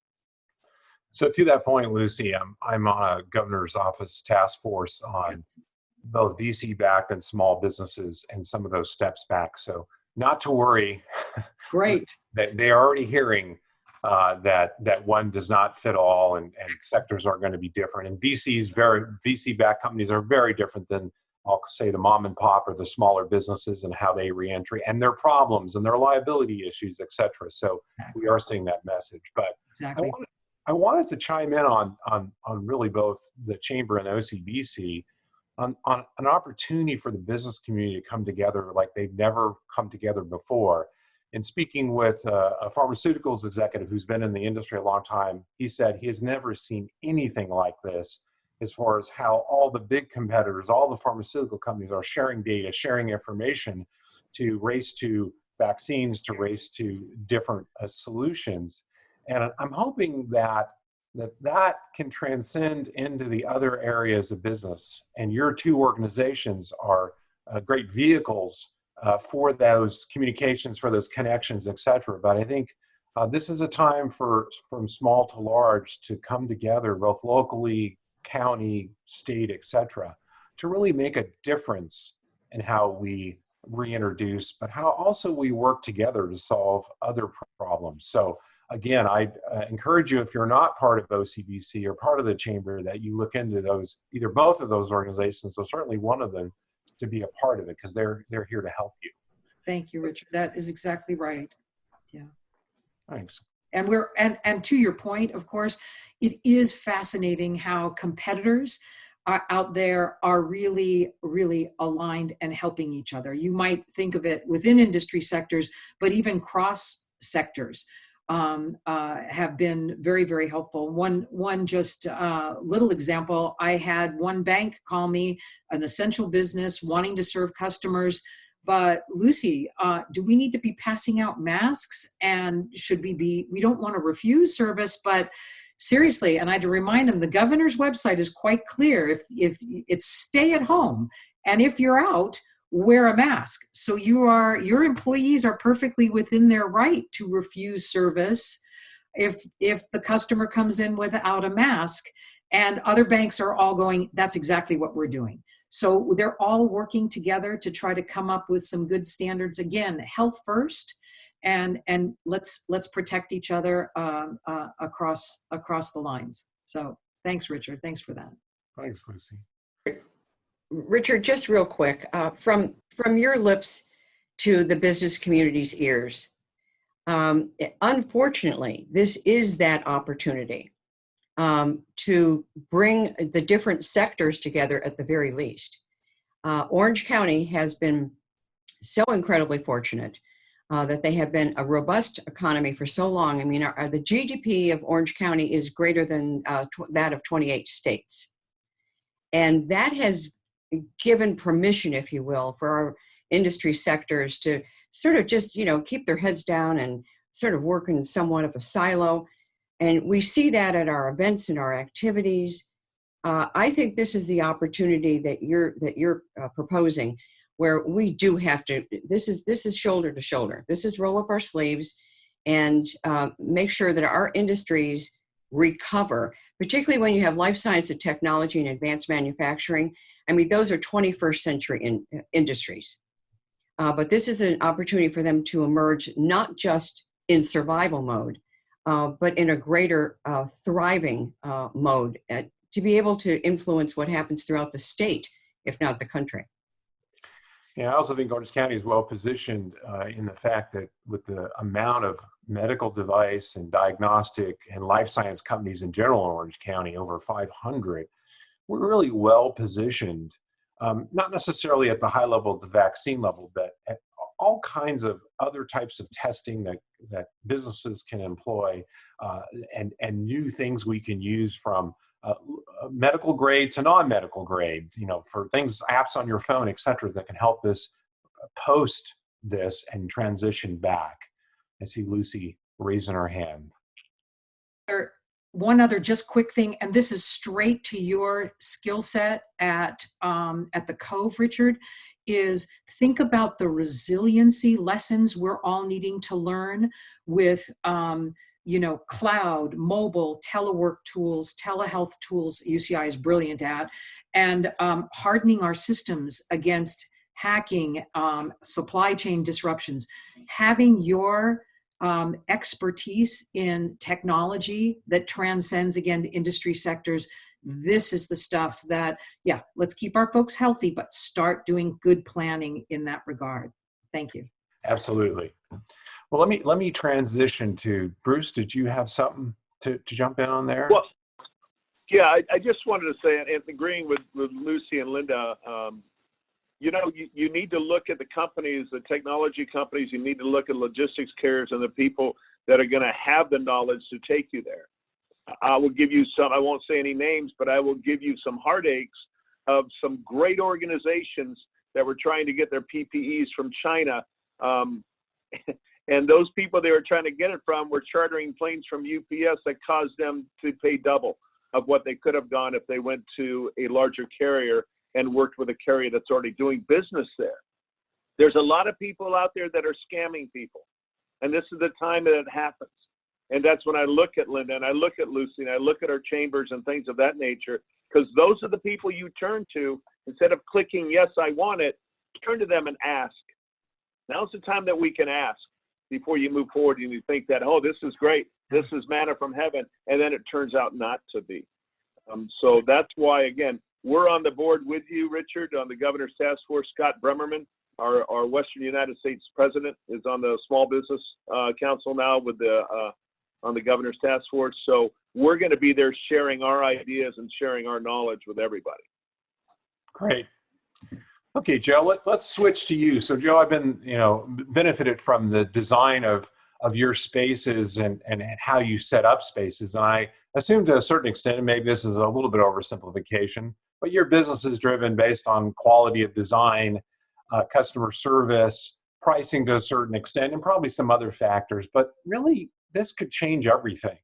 Speaker 2: So to that point, Lucy, I'm on a governor's office task force on both VC-backed and small businesses and some of those steps back. So not to worry.
Speaker 3: Great.
Speaker 2: That they are already hearing that one does not fit all, and sectors are going to be different. And VC-backed companies are very different than, I'll say, the mom and pop or the smaller businesses and how they reentry and their problems and their liability issues, et cetera. So we are seeing that message. But
Speaker 3: Exactly.
Speaker 2: I wanted to chime in on really both the Chamber and OCBC on an opportunity for the business community to come together like they've never come together before. And speaking with a pharmaceuticals executive who's been in the industry a long time, he said he has never seen anything like this as far as how all the big competitors, all the pharmaceutical companies are sharing data, sharing information to race to vaccines to race to different solutions. And I'm hoping that can transcend into the other areas of business. And your two organizations are great vehicles for those communications, for those connections, et cetera. But I think this is a time from small to large to come together, both locally, county, state, et cetera, to really make a difference in how we reintroduce, but how also we work together to solve other problems. So again, I encourage you, if you're not part of OCBC or part of the chamber, that you look into those, either both of those organizations, or certainly one of them, to be a part of it, because they're here to help you.
Speaker 4: Thank you, Richard. That is exactly right. Yeah.
Speaker 2: Thanks.
Speaker 4: And and to your point, of course, it is fascinating how competitors are out there are really, really aligned and helping each other. You might think of it within industry sectors, but even cross sectors have been very, very helpful. One just little example, I had one bank call me, an essential business wanting to serve customers, but Lucy, do we need to be passing out masks? And we don't want to refuse service, but seriously, and I had to remind them, the governor's website is quite clear. If it's stay at home, and if you're out, wear a mask. So your employees are perfectly within their right to refuse service if the customer comes in without a mask. And other banks are all going, that's exactly what we're doing. So they're all working together to try to come up with some good standards. Again, health first, and let's protect each other across the lines. So thanks, Richard. Thanks for that.
Speaker 2: Thanks, Lucy.
Speaker 3: Richard, just real quick, from your lips to the business community's ears, unfortunately, this is that opportunity to bring the different sectors together at the very least. Orange County has been so incredibly fortunate that they have been a robust economy for so long. I mean, the GDP of Orange County is greater than that of 28 states. And that has given permission, if you will, for our industry sectors to sort of just, keep their heads down and sort of work in somewhat of a silo. And we see that at our events and our activities. I think this is the opportunity that you're proposing, where we do have to. This is shoulder to shoulder. This is roll up our sleeves and make sure that our industries recover, particularly when you have life science and technology and advanced manufacturing. I mean, those are 21st century industries. But this is an opportunity for them to emerge not just in survival mode, but in a greater thriving mode to be able to influence what happens throughout the state, if not the country.
Speaker 2: Yeah, I also think Orange County is well positioned in the fact that with the amount of medical device and diagnostic and life science companies in general in Orange County, over 500, we're really well positioned, not necessarily at the high level of the vaccine level, but at all kinds of other types of testing that businesses can employ and new things we can use from medical grade to non-medical grade, for things, apps on your phone, et cetera, that can help us post this and transition back. I see Lucy raising her hand.
Speaker 4: One other just quick thing, and this is straight to your skill set at the Cove, Richard, is think about the resiliency lessons we're all needing to learn with cloud, mobile, telework tools, telehealth tools UCI is brilliant at, and hardening our systems against hacking, supply chain disruptions. Having your expertise in technology that transcends, again, industry sectors, this is the stuff that, let's keep our folks healthy, but start doing good planning in that regard. Thank you.
Speaker 2: Absolutely. Well, let me transition to Bruce. Did you have something to jump in on there?
Speaker 6: Well, yeah, I just wanted to say, and agreeing with Lucy and Linda, you need to look at the companies, the technology companies. You need to look at logistics carriers and the people that are going to have the knowledge to take you there. I will give you some, I won't say any names, but I will give you some heartaches of some great organizations that were trying to get their PPEs from China. And those people they were trying to get it from were chartering planes from UPS that caused them to pay double of what they could have gone if they went to a larger carrier and worked with a carrier that's already doing business there. There's a lot of people out there that are scamming people. And this is the time that it happens. And that's when I look at Linda and I look at Lucy and I look at our chambers and things of that nature, because those are the people you turn to. Instead of clicking, yes, I want it, turn to them and ask. Now's the time that we can ask before you move forward and you think that, oh, this is great. This is manna from heaven. And then it turns out not to be. So that's why, again, we're on the board with you, Richard, on the Governor's Task Force. Scott Bremerman, our Western United States President, is on the Small Business Council now with on the Governor's Task Force. So we're going to be there sharing our ideas and sharing our knowledge with everybody.
Speaker 2: Great. Okay, Joe, let's switch to you. So Joe, I've been, benefited from the design of your spaces and how you set up spaces. And I assume to a certain extent, and maybe this is a little bit oversimplification, but your business is driven based on quality of design, customer service, pricing to a certain extent, and probably some other factors. But really, this could change everything.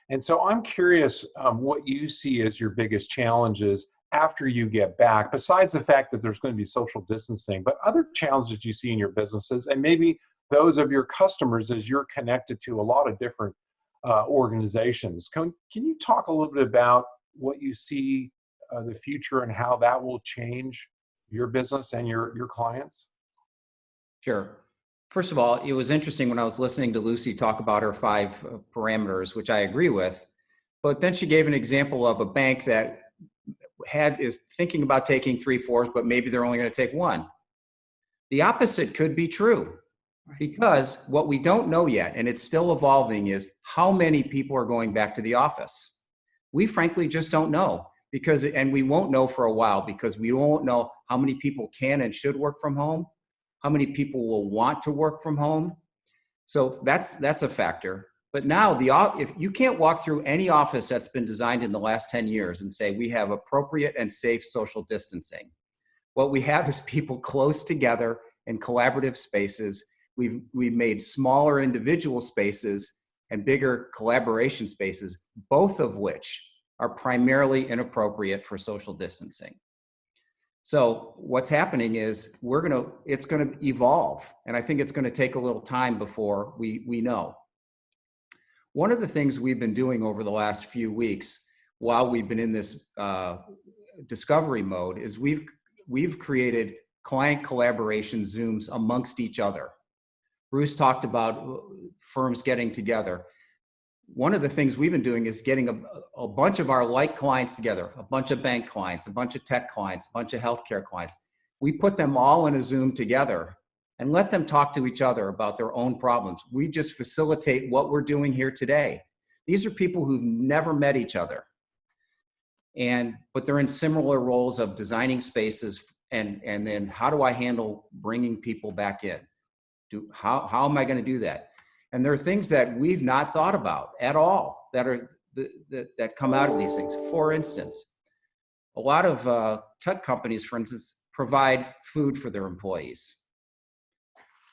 Speaker 2: And so I'm curious what you see as your biggest challenges after you get back, besides the fact that there's going to be social distancing, but other challenges you see in your businesses and maybe those of your customers as you're connected to a lot of different organizations. Can you talk a little bit about what you see the future and how that will change your business and your clients?
Speaker 5: Sure. First of all, it was interesting when I was listening to Lucy talk about her 5 parameters, which I agree with, but then she gave an example of a bank that is thinking about taking 3/4, but maybe they're only going to take 1. The opposite could be true, because what we don't know yet, and it's still evolving, is how many people are going back to the office. We frankly just don't know, and we won't know for a while, because we won't know how many people can and should work from home, how many people will want to work from home. So that's a factor. But now if you can't walk through any office that's been designed in the last 10 years and say we have appropriate and safe social distancing. What we have is people close together in collaborative spaces. We've made smaller individual spaces and bigger collaboration spaces, both of which are primarily inappropriate for social distancing. So what's happening is it's going to evolve, and I think it's going to take a little time before we know. One of the things we've been doing over the last few weeks while we've been in this discovery mode is we've created client collaboration Zooms amongst each other. Bruce talked about firms getting together. One of the things we've been doing is getting a bunch of our like clients together, a bunch of bank clients, a bunch of tech clients, a bunch of healthcare clients. We put them all in a Zoom together and let them talk to each other about their own problems. We just facilitate what we're doing here today. These are people who've never met each other, but they're in similar roles of designing spaces and then how do I handle bringing people back in? How am I going to do that? And there are things that we've not thought about at all that come out of these things. For instance, a lot of tech companies, for instance, provide food for their employees.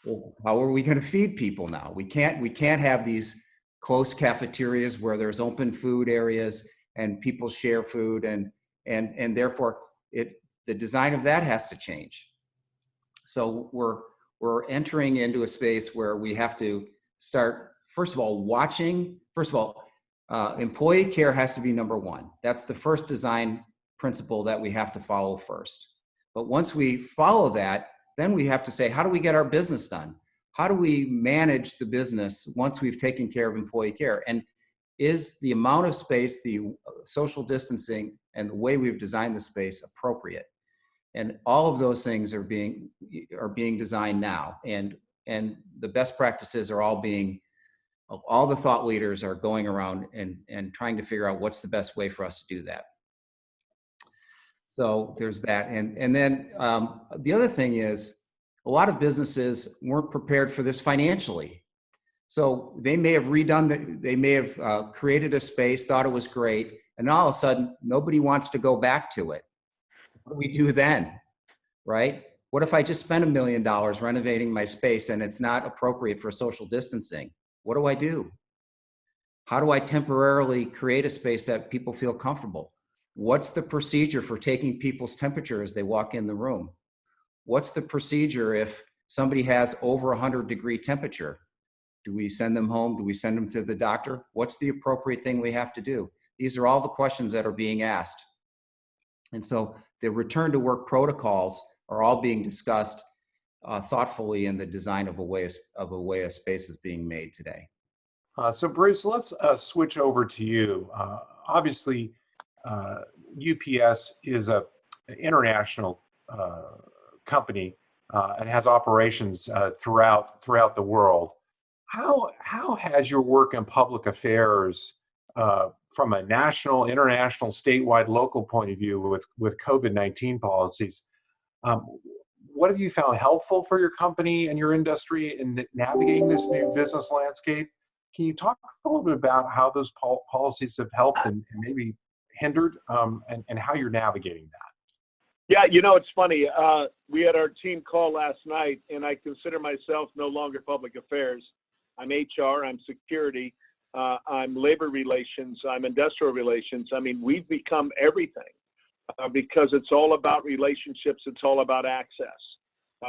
Speaker 5: Well, how are we going to feed people now? We can't have these close cafeterias where there's open food areas and people share food, and therefore the design of that has to change. So we're entering into a space where we have to start, first of all, employee care has to be number 1. That's the first design principle that we have to follow first. But once we follow that, then we have to say, how do we get our business done? How do we manage the business once we've taken care of employee care? And is the amount of space, the social distancing, and the way we've designed the space appropriate? And all of those things are being designed now. And the best practices are all the thought leaders are going around and trying to figure out what's the best way for us to do that. So there's that. And then the other thing is a lot of businesses weren't prepared for this financially. So they may have they may have created a space, thought it was great, and all of a sudden nobody wants to go back to it. What do we do then, right? What if I just spend $1 million renovating my space and it's not appropriate for social distancing? What do I do? How do I temporarily create a space that people feel comfortable? What's the procedure for taking people's temperature as they walk in the room? What's the procedure if somebody has over 100-degree temperature? Do we send them home? Do we send them to the doctor? What's the appropriate thing we have to do? These are all the questions that are being asked. And so the return to work protocols are all being discussed thoughtfully in the design of a way a space is being made today.
Speaker 2: So Bruce, let's switch over to you. Obviously, UPS is an international company and has operations throughout the world. How has your work in public affairs from a national, international, statewide, local point of view with COVID-19 policies, what have you found helpful for your company and your industry in navigating this new business landscape? Can you talk a little bit about how those policies have helped and maybe hindered, and how you're navigating that?
Speaker 6: Yeah, it's funny. We had our team call last night, and I consider myself no longer public affairs. I'm HR, I'm security, I'm labor relations, I'm industrial relations. I mean, we've become everything because it's all about relationships. It's all about access.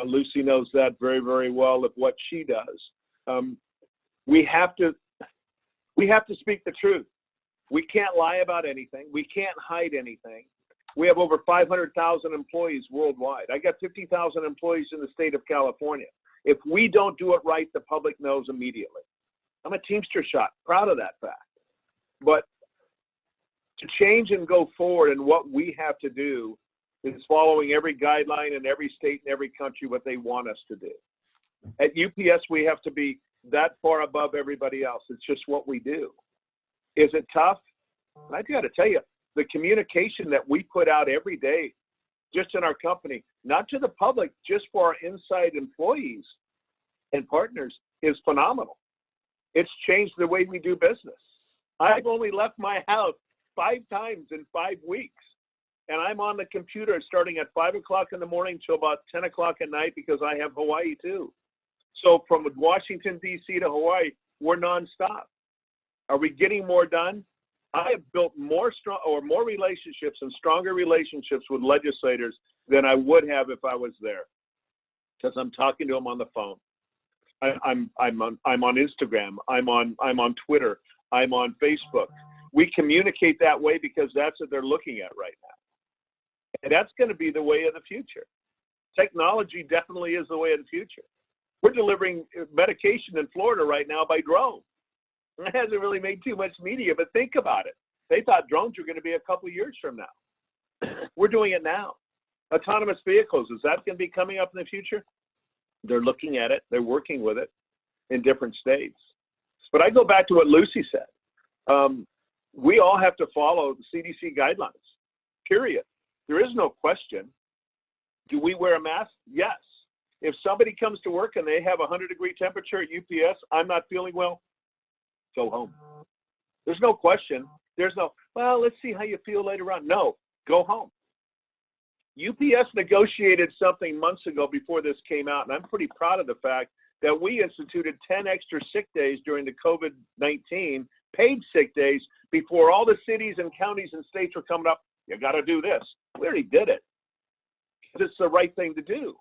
Speaker 6: Lucy knows that very, very well of what she does. We have to speak the truth. We can't lie about anything. We can't hide anything. We have over 500,000 employees worldwide. I got 50,000 employees in the state of California. If we don't do it right, the public knows immediately. I'm a Teamster shop, proud of that fact. But to change and go forward, and what we have to do is following every guideline in every state and every country what they want us to do. At UPS, we have to be that far above everybody else. It's just what we do. Is it tough? I got to tell you, the communication that we put out every day, just in our company, not to the public, just for our inside employees and partners, is phenomenal. It's changed the way we do business. I've only left my house 5 times in 5 weeks, and I'm on the computer starting at 5 o'clock in the morning till about 10 o'clock at night because I have Hawaii too. So from Washington, D.C. to Hawaii, we're nonstop. Are we getting more done? I have built more relationships and stronger relationships with legislators than I would have if I was there, because I'm talking to them on the phone. I'm on Instagram. I'm on Twitter. I'm on Facebook. We communicate that way because that's what they're looking at right now, and that's going to be the way of the future. Technology definitely is the way of the future. We're delivering medication in Florida right now by drone. It hasn't really made too much media, but think about it. They thought drones were going to be a couple of years from now. We're doing it now. Autonomous vehicles, is that going to be coming up in the future? They're looking at it. They're working with it in different states. But I go back to what Lucy said. We all have to follow the CDC guidelines, period. There is no question. Do we wear a mask? Yes. If somebody comes to work and they have a 100-degree temperature at UPS, I'm not feeling well, go home. There's no question. There's no, well, let's see how you feel later on. No, go home. UPS negotiated something months ago before this came out, and I'm pretty proud of the fact that we instituted 10 extra sick days during the COVID-19, paid sick days, before all the cities and counties and states were coming up. You got to do this. We already did it. It's the right thing to do.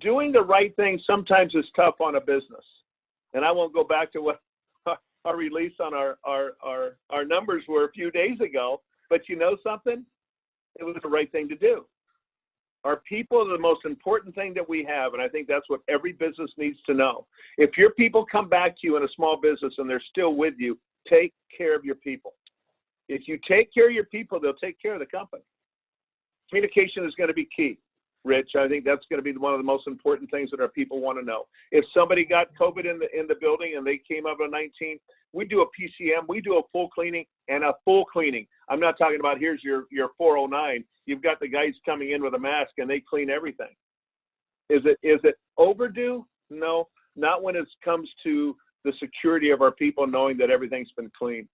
Speaker 6: Doing the right thing sometimes is tough on a business. And I won't go back to what our release on our numbers were a few days ago, but you know something? It was the right thing to do. Our people are the most important thing that we have, and I think that's what every business needs to know. If your people come back to you in a small business and they're still with you, take care of your people. If you take care of your people, they'll take care of the company. Communication is going to be key. Rich, I think that's going to be one of the most important things that our people want to know. If somebody got COVID in the building and they came up on 19, we do a PCM, we do a full cleaning and a full cleaning. I'm not talking about here's your 409. You've got the guys coming in with a mask and they clean everything. Is it overdue? No, not when it comes to the security of our people knowing that everything's been cleaned.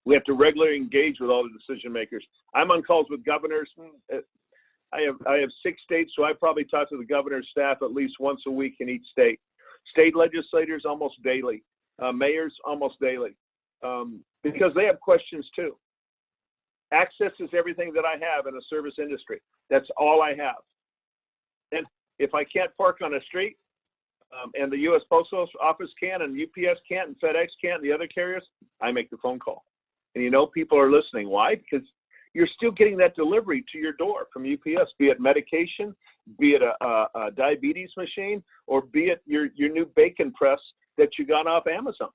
Speaker 6: We have to regularly engage with all the decision makers. I'm on calls with governors. I have 6 states, so I probably talk to the governor's staff at least once a week in each state. State legislators almost daily, mayors almost daily, because they have questions too. Access is everything that I have in a service industry. That's all I have. And if I can't park on a street, and the U.S. Postal Office can, and UPS can't, and FedEx can't, and the other carriers, I make the phone call. And you know people are listening. Why? Because you're still getting that delivery to your door from UPS, be it medication, be it a diabetes machine, or be it your new bacon press that you got off Amazon.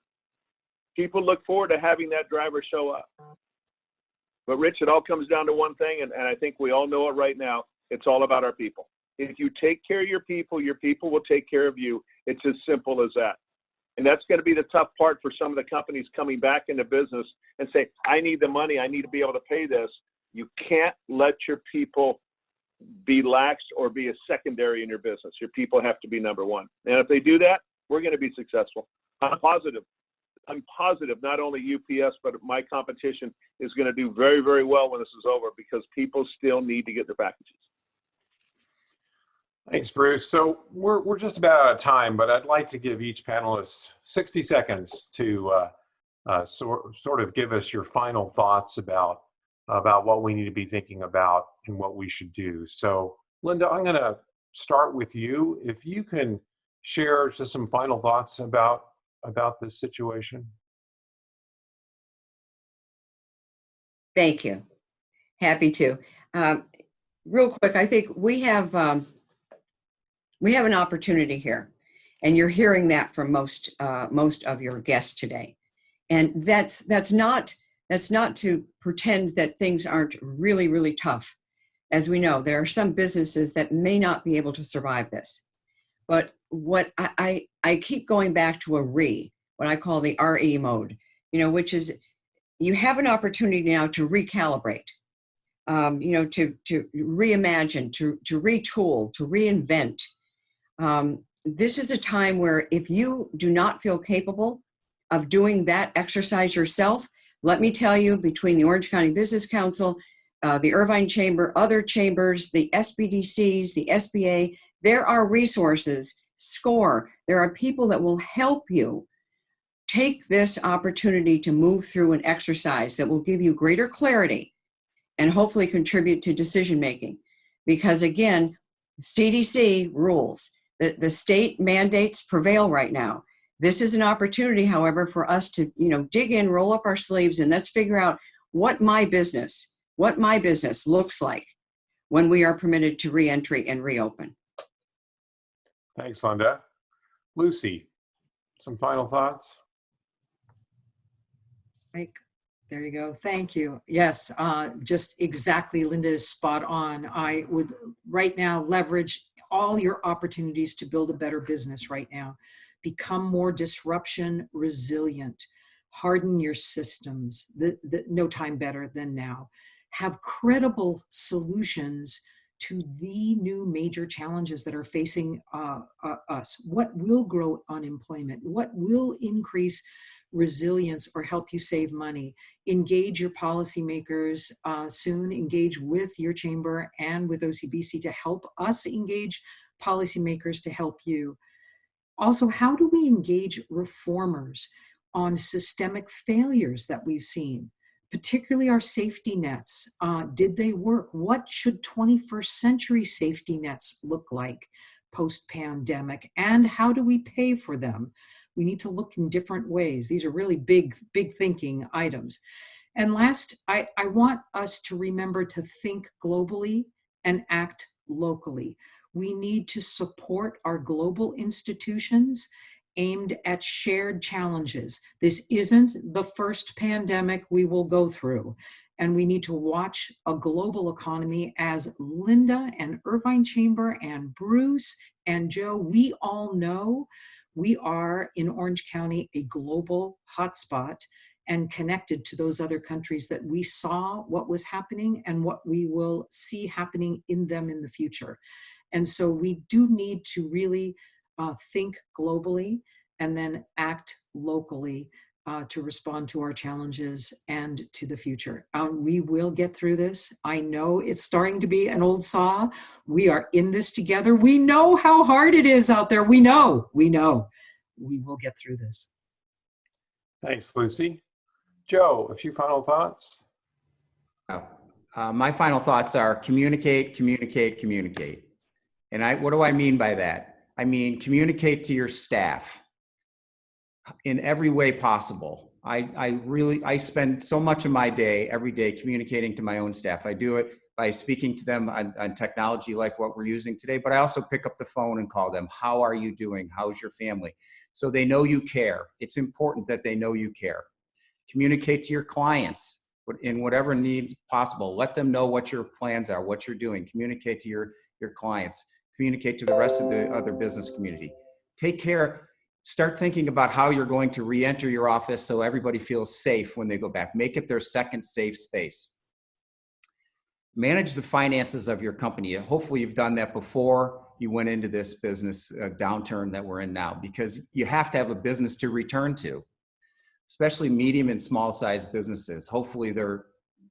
Speaker 6: People look forward to having that driver show up. But Rich, it all comes down to one thing, and I think we all know it right now. It's all about our people. If you take care of your people will take care of you. It's as simple as that. And that's going to be the tough part for some of the companies coming back into business and say, I need the money, I need to be able to pay this. You can't let your people be lax or be a secondary in your business. Your people have to be number one. And if they do that, we're going to be successful. I'm positive not only UPS, but my competition is going to do very, very well when this is over, because people still need to get their packages.
Speaker 2: Thanks, Bruce. So we're just about out of time, but I'd like to give each panelist 60 seconds to sort of give us your final thoughts about what we need to be thinking about and what we should do. So, Linda, I'm going to start with you. If you can share just some final thoughts about this situation.
Speaker 3: Thank you. Happy to. Real quick, I think we have an opportunity here, and you're hearing that from most of your guests today. And that's not to pretend that things aren't really, really tough. As we know, there are some businesses that may not be able to survive this. But what I keep going back to what I call the RE mode, which is you have an opportunity now to recalibrate, to reimagine, to retool, to reinvent. This is a time where if you do not feel capable of doing that exercise yourself, let me tell you, between the Orange County Business Council, the Irvine Chamber, other chambers, the SBDCs, the SBA, there are resources, there are people that will help you take this opportunity to move through an exercise that will give you greater clarity and hopefully contribute to decision making. Because again, CDC rules, the state mandates prevail right now. This is an opportunity, however, for us to dig in, roll up our sleeves, and let's figure out what my business looks like when we are permitted to reentry and reopen.
Speaker 2: Thanks, Linda. Lucy, some final thoughts?
Speaker 4: Mike, there you go. Thank you. Yes, just exactly. Linda is spot on. I would right now leverage all your opportunities to build a better business right now. Become more disruption resilient. Harden your systems. No time better than now. Have credible solutions to the new major challenges that are facing us. What will grow unemployment? What will increase resilience or help you save money? Engage your policymakers soon. Engage with your chamber and with OCBC to help us engage policymakers to help you. Also, how do we engage reformers on systemic failures that we've seen? Particularly our safety nets. Did they work? What should 21st century safety nets look like post-pandemic? And how do we pay for them? We need to look in different ways. These are really big thinking items. And last, I want us to remember to think globally and act locally. We need to support our global institutions aimed at shared challenges. This isn't the first pandemic we will go through, and we need to watch a global economy as Linda and Irvine Chamber and Bruce and Joe, we all know we are in Orange County a global hotspot and connected to those other countries that we saw what was happening and what we will see happening in them in the future. And so we do need to really think globally and then act locally to respond to our challenges and to the future. We will get through this. I know it's starting to be an old saw. We are in this together. We know how hard it is out there. We know. We will get through this.
Speaker 2: Thanks, Lucy. Joe, a few final thoughts?
Speaker 5: My final thoughts are communicate, communicate, communicate. And what do I mean by that? I mean, communicate to your staff in every way possible. I spend so much of my day, every day, communicating to my own staff. I do it by speaking to them on technology like what we're using today, but I also pick up the phone and call them. How are you doing? How's your family? So they know you care. It's important that they know you care. Communicate to your clients in whatever needs possible. Let them know what your plans are, what you're doing. Communicate to your clients. Communicate to the rest of the other business community. Take care. Start thinking about how you're going to re-enter your office so everybody feels safe when they go back. Make it their second safe space. Manage the finances of your company. Hopefully you've done that before you went into this business downturn that we're in now, because you have to have a business to return to, especially medium and small sized businesses. Hopefully they're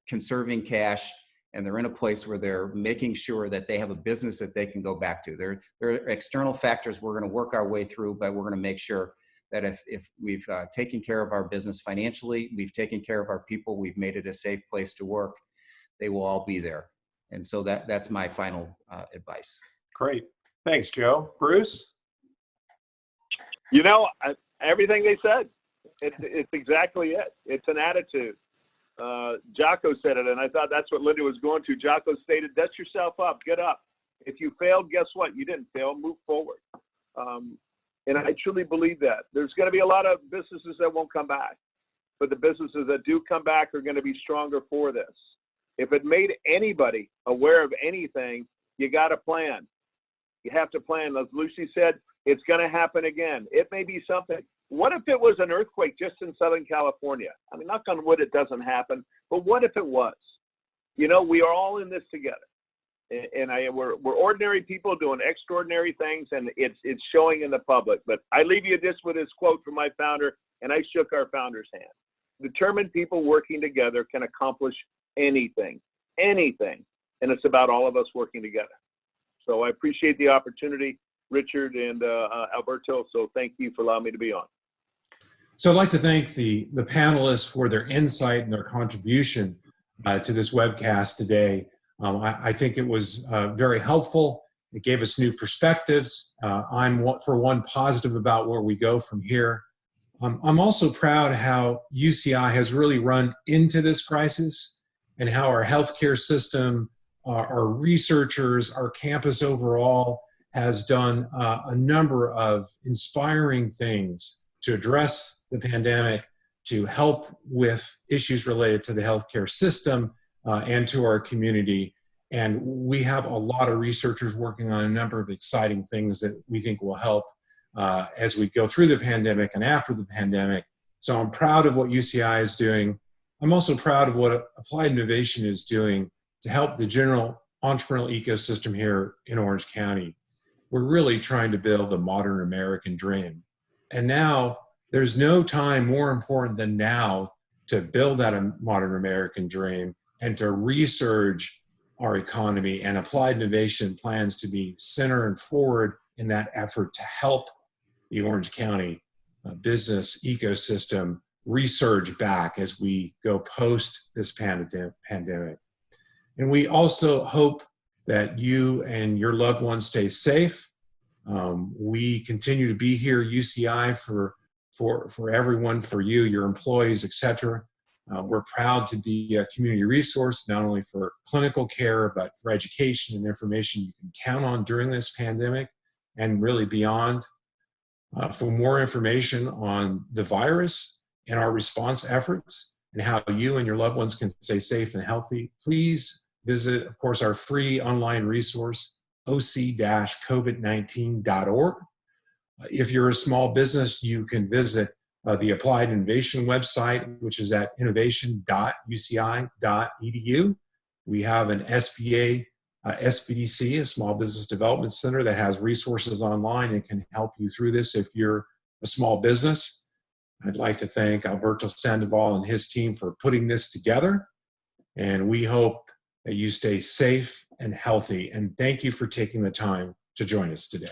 Speaker 5: conserving cash and they're in a place where they're making sure that they have a business that they can go back to. There are external factors we're going to work our way through, but we're going to make sure that if we've taken care of our business financially, we've taken care of our people, we've made it a safe place to work, they will all be there. And so that's my final advice.
Speaker 2: Great. Thanks, Joe. Bruce?
Speaker 6: You know, everything they said, it's exactly it. It's an attitude. Jocko said it, and I thought that's what Linda was going to. Jocko stated, dust yourself up, get up. If you failed, guess what? You didn't fail, move forward. And I truly believe that. There's going to be a lot of businesses that won't come back, but the businesses that do come back are going to be stronger for this. If it made anybody aware of anything, you got to plan. You have to plan. As Lucy said, it's going to happen again. It may be something. What if it was an earthquake just in Southern California? I mean, knock on wood, it doesn't happen. But what if it was? You know, we are all in this together. And we're ordinary people doing extraordinary things, and it's showing in the public. But I leave you with this quote from my founder, and I shook our founder's hand. Determined people working together can accomplish anything. And it's about all of us working together. So I appreciate the opportunity, Richard and Alberto. So thank you for allowing me to be on.
Speaker 2: So I'd like to thank the panelists for their insight and their contribution to this webcast today. I think it was very helpful. It gave us new perspectives. I'm, for one, positive about where we go from here. I'm also proud how UCI has really run into this crisis and how our healthcare system, our researchers, our campus overall has done a number of inspiring things to address the pandemic, to help with issues related to the healthcare system and to our community. And we have a lot of researchers working on a number of exciting things that we think will help as we go through the pandemic and after the pandemic. So I'm proud of what UCI is doing. I'm also proud of what Applied Innovation is doing to help the general entrepreneurial ecosystem here in Orange County. We're really trying to build the modern American dream. And now there's no time more important than now to build that modern American dream and to resurge our economy. And Applied Innovation plans to be center and forward in that effort to help the Orange County business ecosystem resurge back as we go post this pandemic. And we also hope that you and your loved ones stay safe. We continue to be here, UCI, for everyone, for you, your employees, etc. We're proud to be a community resource, not only for clinical care, but for education and information you can count on during this pandemic and really beyond. For more information on the virus and our response efforts and how you and your loved ones can stay safe and healthy, please visit, of course, our free online resource, oc-covid19.org. If you're a small business, you can visit the Applied Innovation website, which is at innovation.uci.edu. We have an SBA, SBDC, a Small Business Development Center, that has resources online and can help you through this if you're a small business. I'd like to thank Alberto Sandoval and his team for putting this together. And we hope that you stay safe and healthy. And thank you for taking the time to join us today.